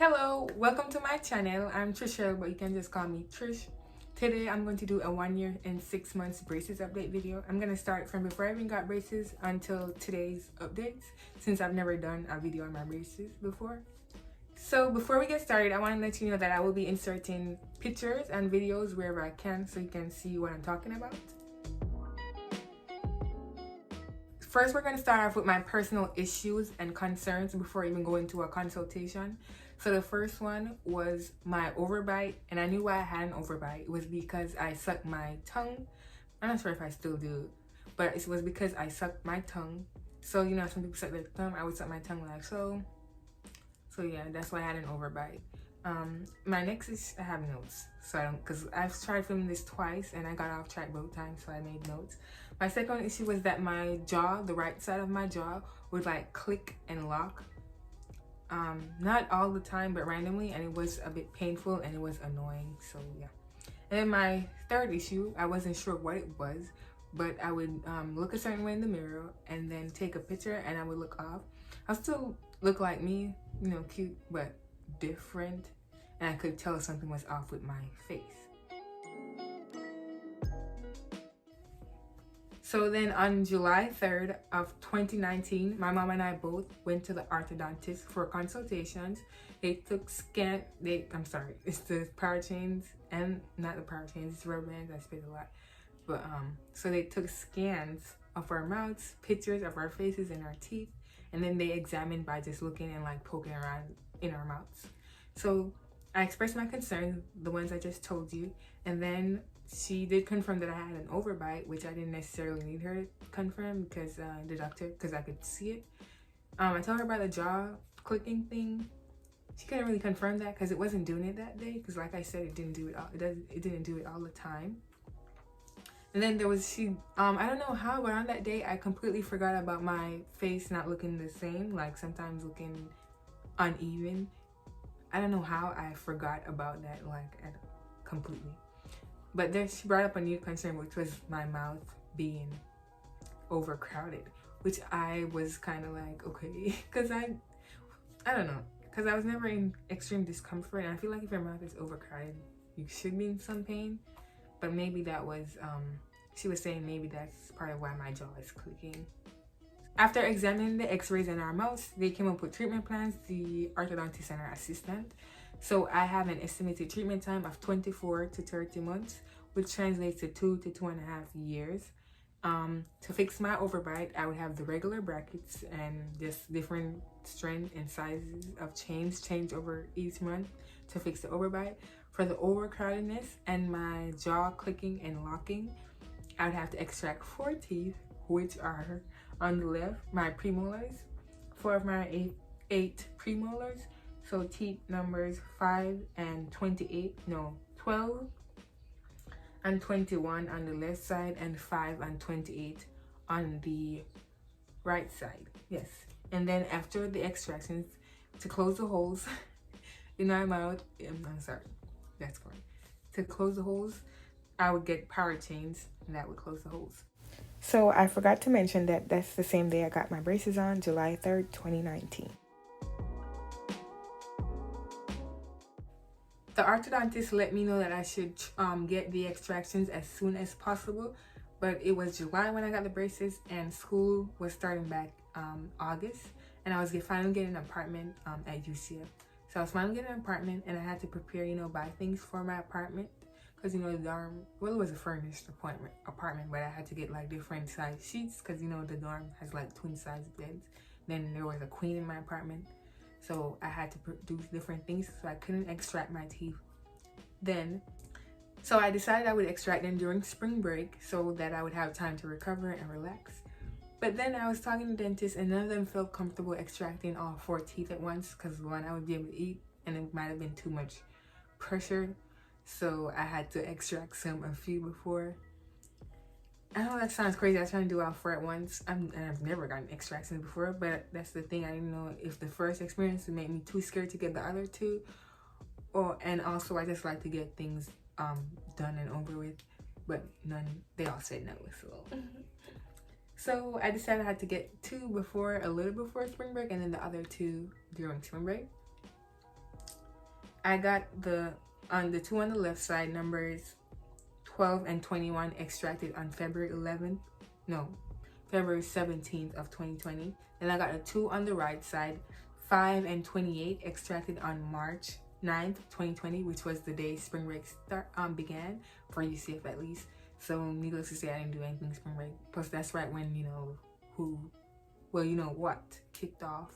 Hello, welcome to my channel. I'm Trishell, but you can just call me Trish. Today I'm going to do a 1 year and 6 months braces update video. I'm going to start from before I even got braces until today's updates, since I've never done a video on my braces before. So before we get started, I want to let you know that I will be inserting pictures and videos wherever I can so you can see what I'm talking about. First, we're going to start off with my personal issues and concerns before even going to a consultation. So the first one was my overbite, and I knew why I had an overbite. It was because I sucked my tongue. I'm not sure if I still do, but it was because I sucked my tongue. So, you know, some people suck their thumb, I would suck my tongue like so. So yeah, that's why I had an overbite. My next is I have notes, so I don't, because I've tried filming this twice and I got off track both times, so I made notes. My second issue was that my jaw, the right side of my jaw, would like click and lock. Not all the time, but randomly, and it was a bit painful and it was annoying. So yeah. And then my third issue, I wasn't sure what it was, but I would look a certain way in the mirror and then take a picture and I would look off. I still look like me, you know, cute but different, and I could tell something was off with my face. So then on July 3rd of 2019, my mom and I both went to the orthodontist for consultations. They took it's the power chains, and not the power chains, it's rubber bands, I spit a lot. But so they took scans of our mouths, pictures of our faces and our teeth, and then they examined by just looking and like poking around in our mouths. So I expressed my concerns, the ones I just told you, and then she did confirm that I had an overbite, which I didn't necessarily need her to confirm because the doctor, because I could see it. I told her about the jaw clicking thing. She couldn't really confirm that because it wasn't doing it that day, because like I said, it didn't do it all. It didn't do it all the time. And then there was I don't know how, but on that day I completely forgot about my face not looking the same, like sometimes looking uneven. I don't know how I forgot about that, completely. But then she brought up a new concern, which was my mouth being overcrowded, which I was kind of like, okay, because I don't know, because I was never in extreme discomfort, and I feel like if your mouth is overcrowded, you should be in some pain. But maybe that was, she was saying maybe that's part of why my jaw is clicking. After examining the x-rays in our mouths, they came up with treatment plans, the orthodontist and our assistant. So I have an estimated treatment time of 24 to 30 months, which translates to 2 to 2.5 years. To fix my overbite, I would have the regular brackets and just different strength and sizes of chains change over each month to fix the overbite. For the overcrowdedness and my jaw clicking and locking, I would have to extract 4 teeth, which are on the left, my premolars, 4 of my 8 premolars. So teeth numbers 5 and 28, no, 12 and 21 on the left side, and 5 and 28 on the right side. Yes. And then after the extractions, to close the holes in my mouth, I'm sorry, that's correct. To close the holes, I would get power chains, and that would close the holes. So I forgot to mention that that's the same day I got my braces on, July 3rd, 2019. The orthodontist let me know that I should get the extractions as soon as possible, but it was July when I got the braces, and school was starting back August, and I was finally getting an apartment at UCF. So I was finally getting an apartment, and I had to prepare, you know, buy things for my apartment, because, you know, the dorm, well, it was a furnished apartment, but I had to get like different size sheets, because, you know, the dorm has like twin size beds. Then there was a queen in my apartment, so I had to do different things, so I couldn't extract my teeth then. So I decided I would extract them during spring break so that I would have time to recover and relax. But then I was talking to the dentist, and none of them felt comfortable extracting all 4 teeth at once, because one, I would be able to eat, and it might have been too much pressure. So I had to extract a few before. I know that sounds crazy. I was trying to do all 4 at once. I've never gotten extractions before, but that's the thing. I didn't know if the first experience would make me too scared to get the other 2, and also I just like to get things done and over with. But they all said no. So I decided I had to get 2 a little before spring break, and then the other 2 during spring break. I got on the two on the left side, numbers 12 and 21 extracted on February 11th. No, February 17th of 2020. And I got a two on the right side, 5 and 28 extracted on March 9th, 2020, which was the day spring break began, for UCF at least. So needless to say, I didn't do anything spring break. Plus that's right when, what kicked off.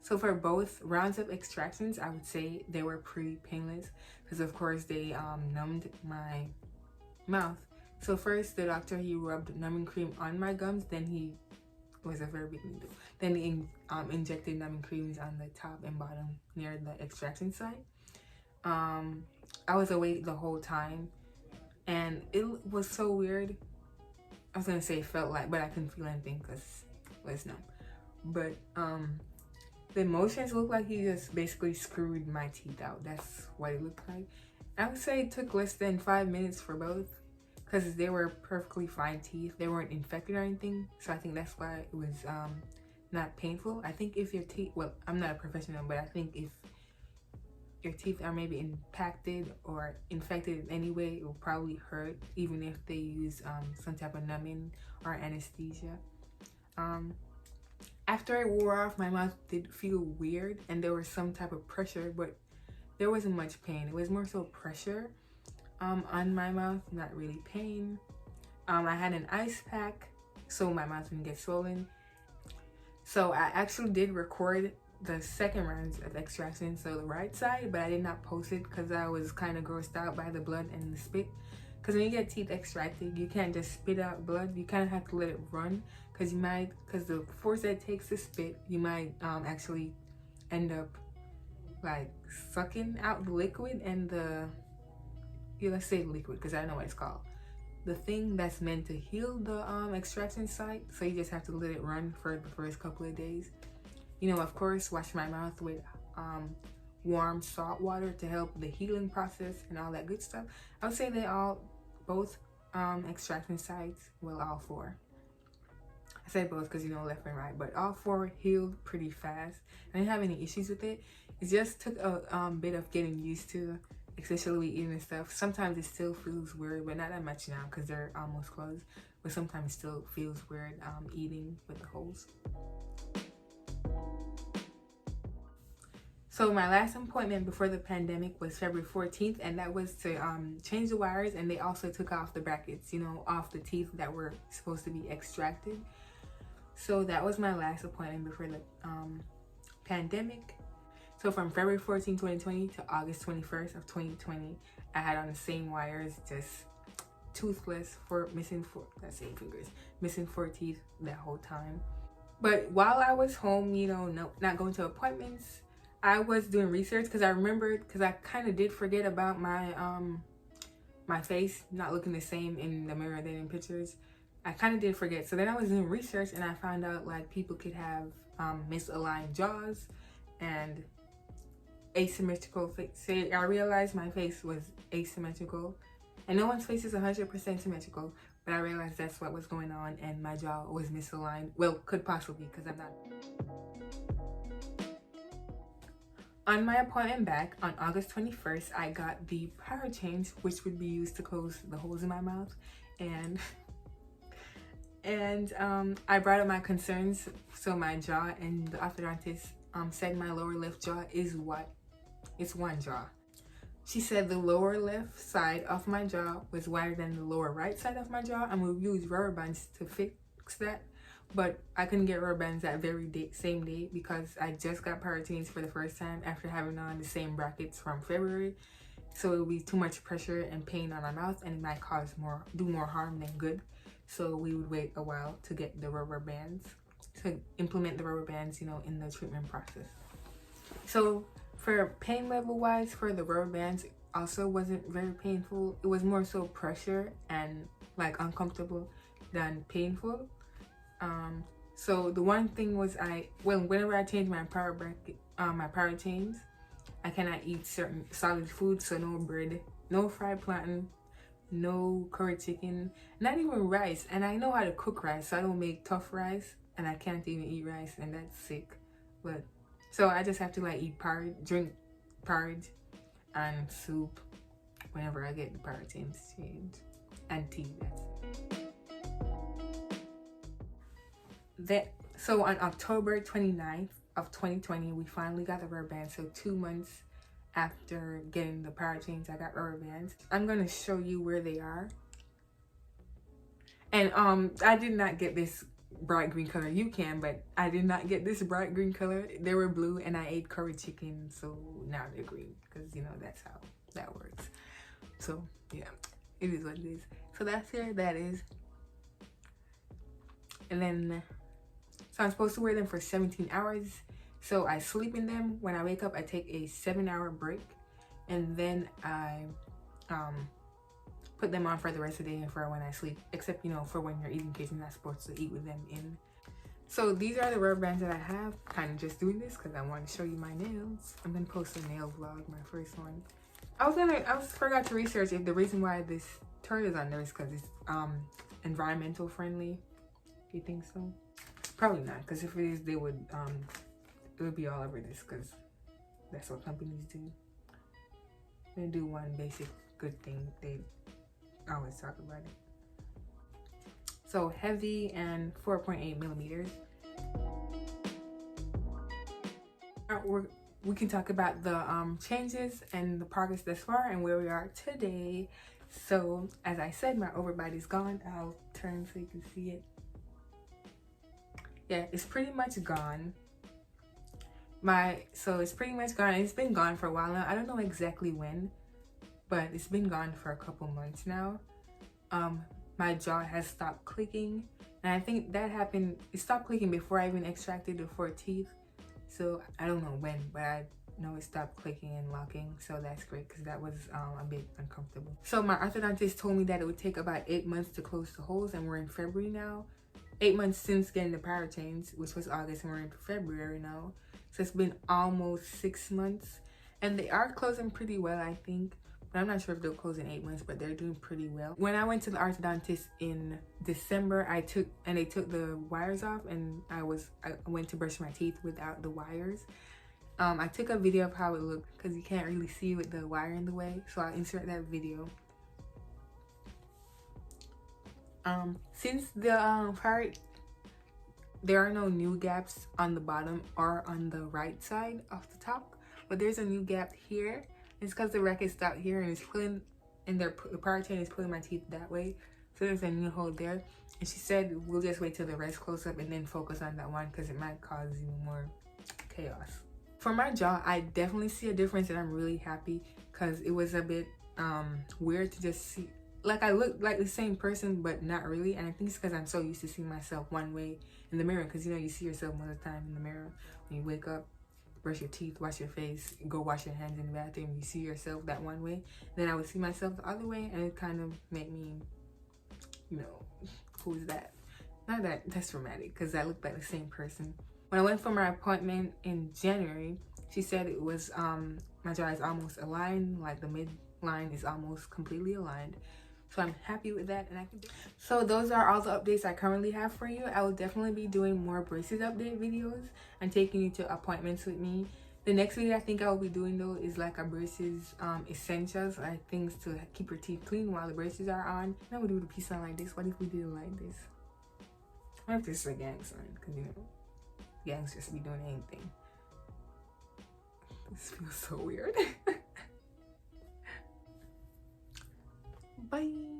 So for both rounds of extractions, I would say they were pretty painless because of course they numbed my mouth. So first the doctor, he rubbed numbing cream on my gums, then he was a very big needle. Then he injected numbing creams on the top and bottom near the extraction site. I was awake the whole time and it was so weird. I was gonna say it felt like, but I couldn't feel anything because it was numb. But the motions looked like he just basically screwed my teeth out. That's what it looked like. I would say it took less than 5 minutes for both because they were perfectly fine teeth. They weren't infected or anything. So I think that's why it was not painful. I think if your teeth, well, I'm not a professional, but I think if your teeth are maybe impacted or infected in any way, it will probably hurt even if they use some type of numbing or anesthesia. After it wore off, my mouth did feel weird and there was some type of pressure, but there wasn't much pain. It was more so pressure on my mouth, not really pain. I had an ice pack so my mouth didn't get swollen. So I actually did record the second rounds of extraction, so the right side, but I did not post it because I was kind of grossed out by the blood and the spit. Because when you get teeth extracted, you can't just spit out blood. You kind of have to let it run because the force that it takes to spit, you might actually end up like sucking out the liquid and let's say liquid because I don't know what it's called. The thing that's meant to heal the extraction site. So you just have to let it run for the first couple of days. Of course, wash my mouth with warm salt water to help the healing process and all that good stuff. I would say both extraction sites, well, all four. I say both because left and right, but all four healed pretty fast. I didn't have any issues with it. It just took a bit of getting used to, especially eating and stuff. Sometimes it still feels weird, but not that much now because they're almost closed. But sometimes it still feels weird eating with the holes. So my last appointment before the pandemic was February 14th, and that was to change the wires, and they also took off the brackets, off the teeth that were supposed to be extracted. So that was my last appointment before the pandemic. So from February 14, 2020 to August 21st of 2020, I had on the same wires, just toothless, missing 4 teeth that whole time. But while I was home, not going to appointments, I was doing research because I remembered, because I kind of did forget about my my face not looking the same in the mirror than in pictures. I kind of did forget. So then I was doing research and I found out like people could have misaligned jaws and asymmetrical face. So I realized my face was asymmetrical, and no one's face is 100% symmetrical, but I realized that's what was going on and my jaw was misaligned. Well, could possibly, because I'm not. On my appointment back on August 21st, I got the power change, which would be used to close the holes in my mouth, and I brought up my concerns. So my jaw, and the orthodontist said my lower left jaw is it's one jaw. She said the lower left side of my jaw was wider than the lower right side of my jaw, and we used rubber bands to fix that. But I couldn't get rubber bands that same day because I just got power change for the first time after having on the same brackets from February. So it would be too much pressure and pain on my mouth, and it might do more harm than good. So we would wait a while to get the rubber bands, to implement the rubber bands, in the treatment process. So for pain level wise, for the rubber bands, it also wasn't very painful. It was more so pressure and like uncomfortable than painful. So the one thing was whenever I changed my my power chains, I cannot eat certain solid foods, so no bread, no fried plantain, no curry chicken, not even rice. And I know how to cook rice, so I don't make tough rice, and I can't even eat rice, and that's sick. But so I just have to drink porridge and soup whenever I get the parachains changed, and tea. So on October 29th of 2020, we finally got the rubber bands. So 2 months after getting the parachains, I got rubber bands. I'm gonna show you where they are. And I did not get this bright green color. You can, but I did not get this bright green color. They were blue, and I ate curry chicken, so now they're green, because you know that's how that works. So yeah, it is what it is. So that's here, that is. And then, so I'm supposed to wear them for 17 hours. So I sleep in them. When I wake up, I take a 7-hour break, and then I put them on for the rest of the day and for when I sleep, except, you know, for when you're eating, in case you're not supposed to eat with them in. So these are the rubber bands that I have. Kind of just doing this because I want to show you my nails. I'm gonna post a nail vlog, my first one. I forgot to research if the reason why this turd is on there is because it's environmental friendly. You think so? Probably not, because if it is, they would it would be all over this, because that's what companies do. They do one basic good thing, they always talk about it. So heavy and 4.8 millimeters. We can talk about the changes and the progress thus far and where we are today. So as I said, my overbite is gone. I'll turn so you can see it. Yeah, it's pretty much gone. So it's pretty much gone. It's been gone for a while now. I don't know exactly when, but it's been gone for a couple months now. My jaw has stopped clicking, and I think that happened, it stopped clicking before I even extracted the 4 teeth. So I don't know when, but I know it stopped clicking and locking, so that's great, because that was a bit uncomfortable. So my orthodontist told me that it would take about 8 months to close the holes, and we're in February now. 8 months since getting the parachains, which was August, and we're in February now. So it's been almost 6 months, and they are closing pretty well, I think. But I'm not sure if they'll close in 8 months, but they're doing pretty well. When I went to the orthodontist in December, they took the wires off, and I went to brush my teeth without the wires. I took a video of how it looked, because you can't really see with the wire in the way, so I'll insert that video. Since the part, there are no new gaps on the bottom or on the right side of the top, but there's a new gap here. It's because the racket stopped here and it's pulling, and the parachain is pulling my teeth that way. So there's a new hole there. And she said we'll just wait till the rest close up and then focus on that one, because it might cause even more chaos. For my jaw, I definitely see a difference, and I'm really happy, because it was a bit weird to just see. Like, I look like the same person, but not really. And I think it's because I'm so used to seeing myself one way in the mirror. Because, you know, you see yourself most of the time in the mirror. When you wake up, brush your teeth, wash your face, go wash your hands in the bathroom, you see yourself that one way. Then I would see myself the other way, and it kind of made me, you know, who's that? Not that that's dramatic, because I look like the same person. When I went for my appointment in January, she said it was, my jaw is almost aligned, like the midline is almost completely aligned. So I'm happy with that, and I can do. So those are all the updates I currently have for you. I will definitely be doing more braces update videos and taking you to appointments with me. The next video I think I will be doing though is like a braces essentials, like things to keep your teeth clean while the braces are on. Now we do the peace sign like this. What if we did it like this? What if this is a gang sign? Because you know, gangs just be doing anything. This feels so weird. Bye.